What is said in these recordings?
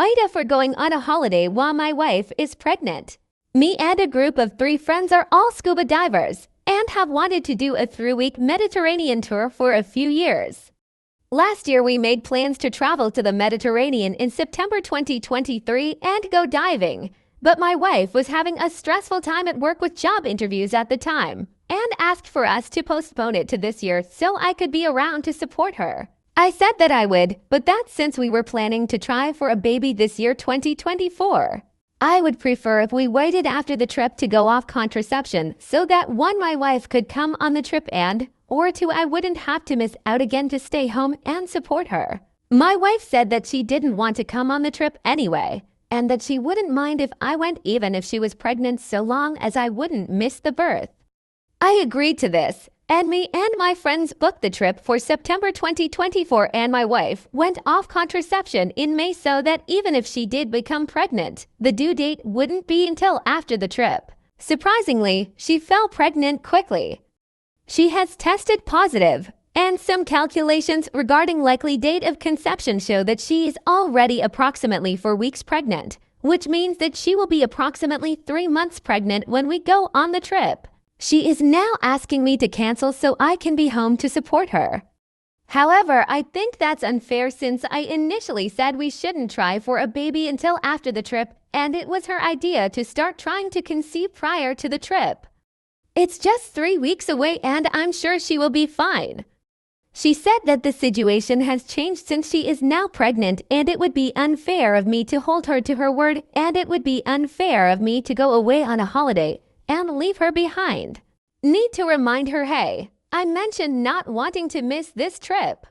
AITA for going on a holiday while my wife is pregnant. Me and a group of 3 friends are all scuba divers and have wanted to do a 3-week Mediterranean tour for a few years. Last year we made plans to travel to the Mediterranean in September 2023 and go diving, but my wife was having a stressful time at work with job interviews at the time and asked for us to postpone it to this year so I could be around to support her. I said that I would, but that's since we were planning to try for a baby this year 2024. I would prefer if we waited after the trip to go off contraception so that 1, my wife could come on the trip and, or 2, I wouldn't have to miss out again to stay home and support her. My wife said that she didn't want to come on the trip anyway, and that she wouldn't mind if I went even if she was pregnant so long as I wouldn't miss the birth. I agreed to this, and me and my friends booked the trip for September 2024, and my wife went off contraception in May so that even if she did become pregnant, the due date wouldn't be until after the trip. Surprisingly, she fell pregnant quickly. She has tested positive, and some calculations regarding likely date of conception show that she is already approximately 4 weeks pregnant, which means that she will be approximately 3 months pregnant when we go on the trip. She is now asking me to cancel so I can be home to support her. However, I think that's unfair since I initially said we shouldn't try for a baby until after the trip, and it was her idea to start trying to conceive prior to the trip. It's just 3 weeks away and I'm sure she will be fine. She said that the situation has changed since she is now pregnant and it would be unfair of me to hold her to her word, and it would be unfair of me to go away on a holiday and leave her behind. Need to remind her, hey, I mentioned not wanting to miss this trip.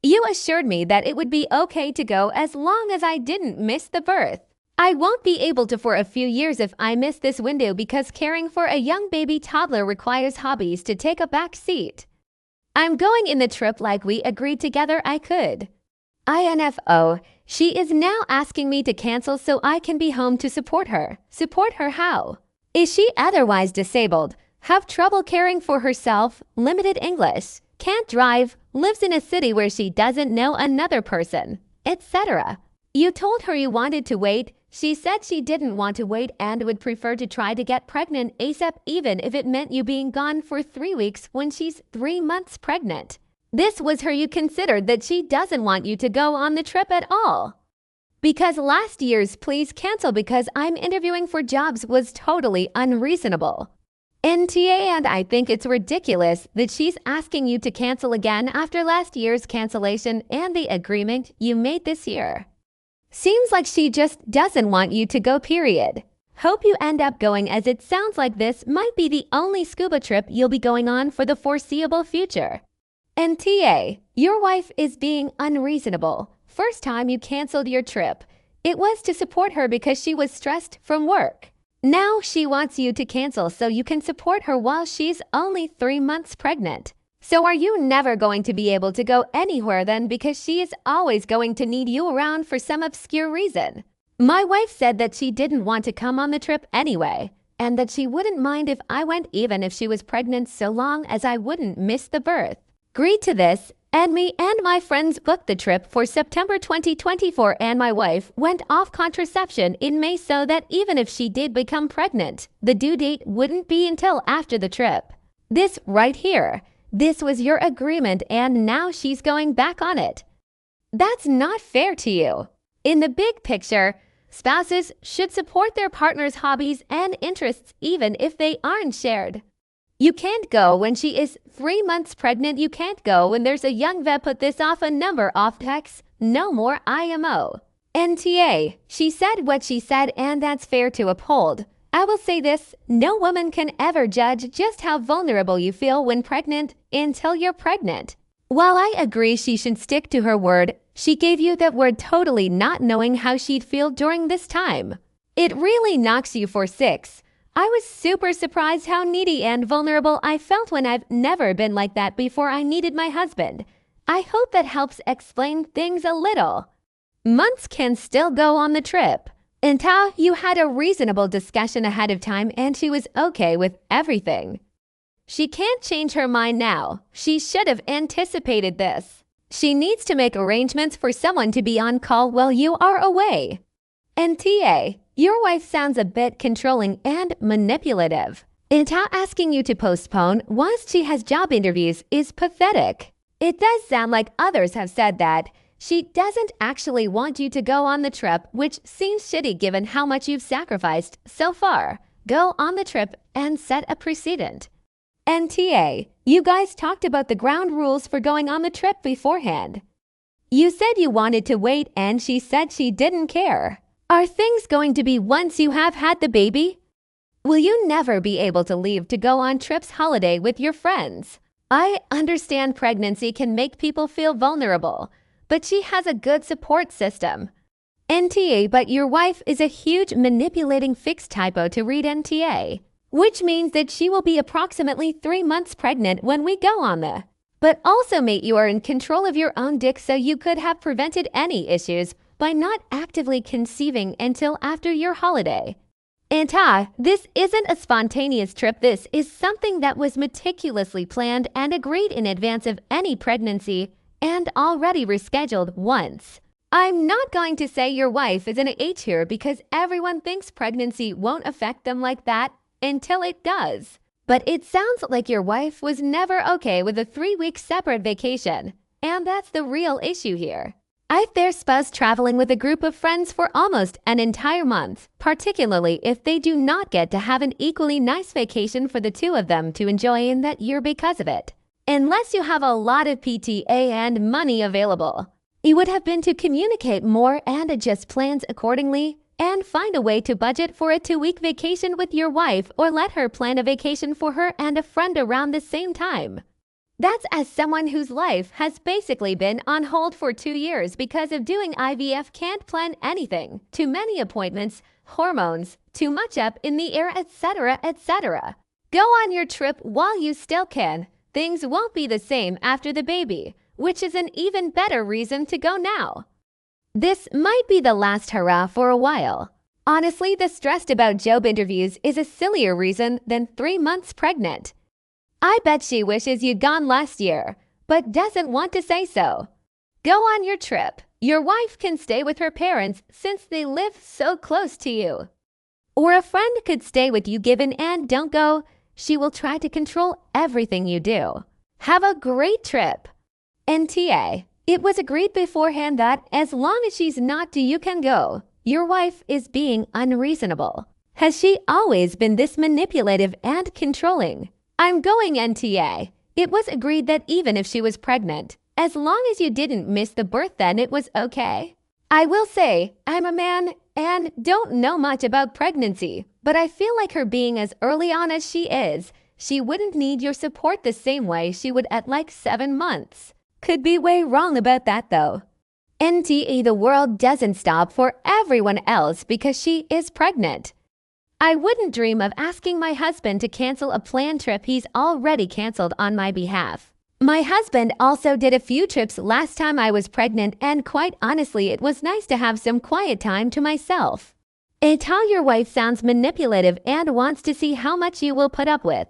You assured me that it would be okay to go as long as I didn't miss the birth. I won't be able to for a few years if I miss this window because caring for a young baby toddler requires hobbies to take a back seat. I'm going in the trip like we agreed together I could. INFO, she is now asking me to cancel so I can be home to support her. Support her how? Is she otherwise disabled, have trouble caring for herself, limited English, can't drive, lives in a city where she doesn't know another person, etc.? You told her you wanted to wait. She said she didn't want to wait and would prefer to try to get pregnant ASAP even if it meant you being gone for 3 weeks when she's 3 months pregnant. This was her you considered that she doesn't want you to go on the trip at all. Because last year's please cancel because I'm interviewing for jobs was totally unreasonable. NTA, and I think it's ridiculous that she's asking you to cancel again after last year's cancellation and the agreement you made this year. Seems like she just doesn't want you to go, period. Hope you end up going, as it sounds like this might be the only scuba trip you'll be going on for the foreseeable future. NTA, your wife is being unreasonable. First time you canceled your trip, it was to support her because she was stressed from work. Now she wants you to cancel so you can support her while she's only 3 months pregnant. So are you never going to be able to go anywhere then because she is always going to need you around for some obscure reason? My wife said that she didn't want to come on the trip anyway, and that she wouldn't mind if I went even if she was pregnant so long as I wouldn't miss the birth. Agreed to this, and me and my friends booked the trip for September 2024, and my wife went off contraception in May so that even if she did become pregnant, the due date wouldn't be until after the trip. This right here, this was your agreement and now she's going back on it. That's not fair to you. In the big picture, spouses should support their partner's hobbies and interests even if they aren't shared. You can't go when she is 3 months pregnant. You can't go when there's a young vet. Put this off a number off text. No more IMO. NTA, she said what she said and that's fair to uphold. I will say this, no woman can ever judge just how vulnerable you feel when pregnant until you're pregnant. While I agree she should stick to her word, she gave you that word totally not knowing how she'd feel during this time. It really knocks you for 6. I was super surprised how needy and vulnerable I felt when I've never been like that before I needed my husband. I hope that helps explain things a little. Months can still go on the trip. Until you had a reasonable discussion ahead of time and she was okay with everything. She can't change her mind now. She should have anticipated this. She needs to make arrangements for someone to be on call while you are away. NTA, your wife sounds a bit controlling and manipulative. AITA asking you to postpone whilst she has job interviews is pathetic. It does sound like others have said that she doesn't actually want you to go on the trip, which seems shitty given how much you've sacrificed so far. Go on the trip and set a precedent. NTA, you guys talked about the ground rules for going on the trip beforehand. You said you wanted to wait and she said she didn't care. Are things going to be once you have had the baby? Will you never be able to leave to go on trips holiday with your friends? I understand pregnancy can make people feel vulnerable, but she has a good support system. NTA, but your wife is a huge manipulating fixed typo to read NTA, which means that she will be approximately 3 months pregnant when we go on the. But also, mate, you are in control of your own dick, so you could have prevented any issues by not actively conceiving until after your holiday. AITA, this isn't a spontaneous trip. This is something that was meticulously planned and agreed in advance of any pregnancy and already rescheduled once. I'm not going to say your wife is an H here because everyone thinks pregnancy won't affect them like that until it does. But it sounds like your wife was never okay with a 3-week separate vacation, and that's the real issue here. I've their spouse traveling with a group of friends for almost an entire month, particularly if they do not get to have an equally nice vacation for the two of them to enjoy in that year because of it. Unless you have a lot of PTA and money available, it would have been to communicate more and adjust plans accordingly and find a way to budget for a 2-week vacation with your wife or let her plan a vacation for her and a friend around the same time. That's as someone whose life has basically been on hold for 2 years because of doing IVF can't plan anything, too many appointments, hormones, too much up in the air, etc., etc. Go on your trip while you still can. Things won't be the same after the baby, which is an even better reason to go now. This might be the last hurrah for a while. Honestly, the stressed about job interviews is a sillier reason than 3 months pregnant. I bet she wishes you'd gone last year, but doesn't want to say so. Go on your trip. Your wife can stay with her parents since they live so close to you. Or a friend could stay with you given and don't go. She will try to control everything you do. Have a great trip. NTA, it was agreed beforehand that as long as she's not you can go. Your wife is being unreasonable. Has she always been this manipulative and controlling? I'm going NTA. It was agreed that even if she was pregnant, as long as you didn't miss the birth, then it was okay. I will say, I'm a man and don't know much about pregnancy, but I feel like her being as early on as she is, she wouldn't need your support the same way she would at like 7 months. Could be way wrong about that though. NTA, the world doesn't stop for everyone else because she is pregnant. I wouldn't dream of asking my husband to cancel a planned trip he's already canceled on my behalf. My husband also did a few trips last time I was pregnant, and quite honestly, it was nice to have some quiet time to myself. AITA, your wife sounds manipulative and wants to see how much you will put up with.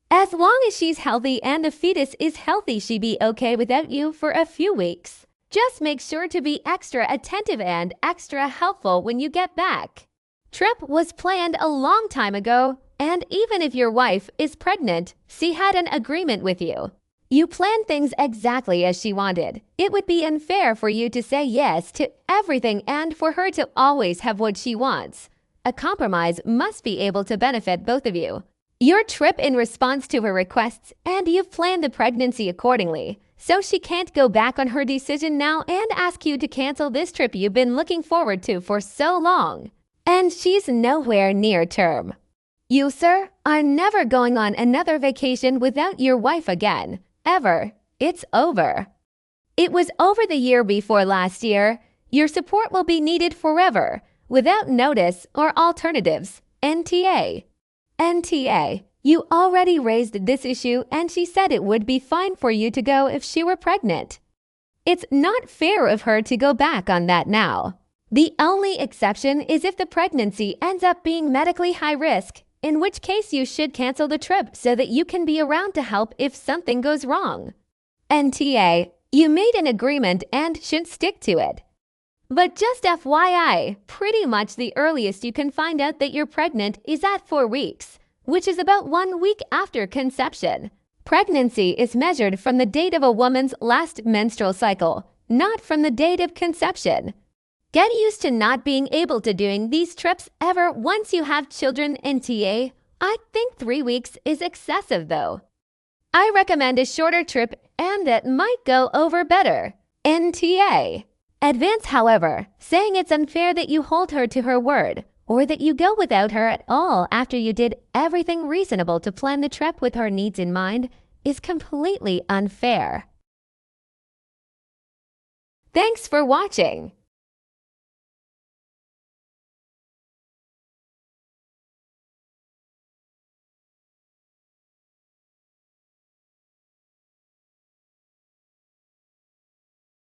As long as she's healthy and the fetus is healthy, she'd be okay without you for a few weeks. Just make sure to be extra attentive and extra helpful when you get back. Trip was planned a long time ago, and even if your wife is pregnant, she had an agreement with you. You planned things exactly as she wanted. It would be unfair for you to say yes to everything and for her to always have what she wants. A compromise must be able to benefit both of you. Your trip in response to her requests, and you've planned the pregnancy accordingly. So she can't go back on her decision now and ask you to cancel this trip you've been looking forward to for so long. And she's nowhere near term. You, sir, are never going on another vacation without your wife again. Ever. It's over. It was over the year before last year. Your support will be needed forever, without notice or alternatives. NTA. NTA, you already raised this issue and she said it would be fine for you to go if she were pregnant. It's not fair of her to go back on that now. The only exception is if the pregnancy ends up being medically high risk, in which case you should cancel the trip so that you can be around to help if something goes wrong. NTA, You made an agreement and should stick to it. But just FYI, pretty much the earliest you can find out that you're pregnant is at 4 weeks, which is about 1 week after conception. Pregnancy is measured from the date of a woman's last menstrual cycle, not from the date of conception. Get used to not being able to doing these trips ever once you have children in TA. I think 3 weeks is excessive though. I recommend a shorter trip and that might go over better. NTA. Advance, however, saying it's unfair that you hold her to her word or that you go without her at all after you did everything reasonable to plan the trip with her needs in mind is completely unfair. Thanks for watching.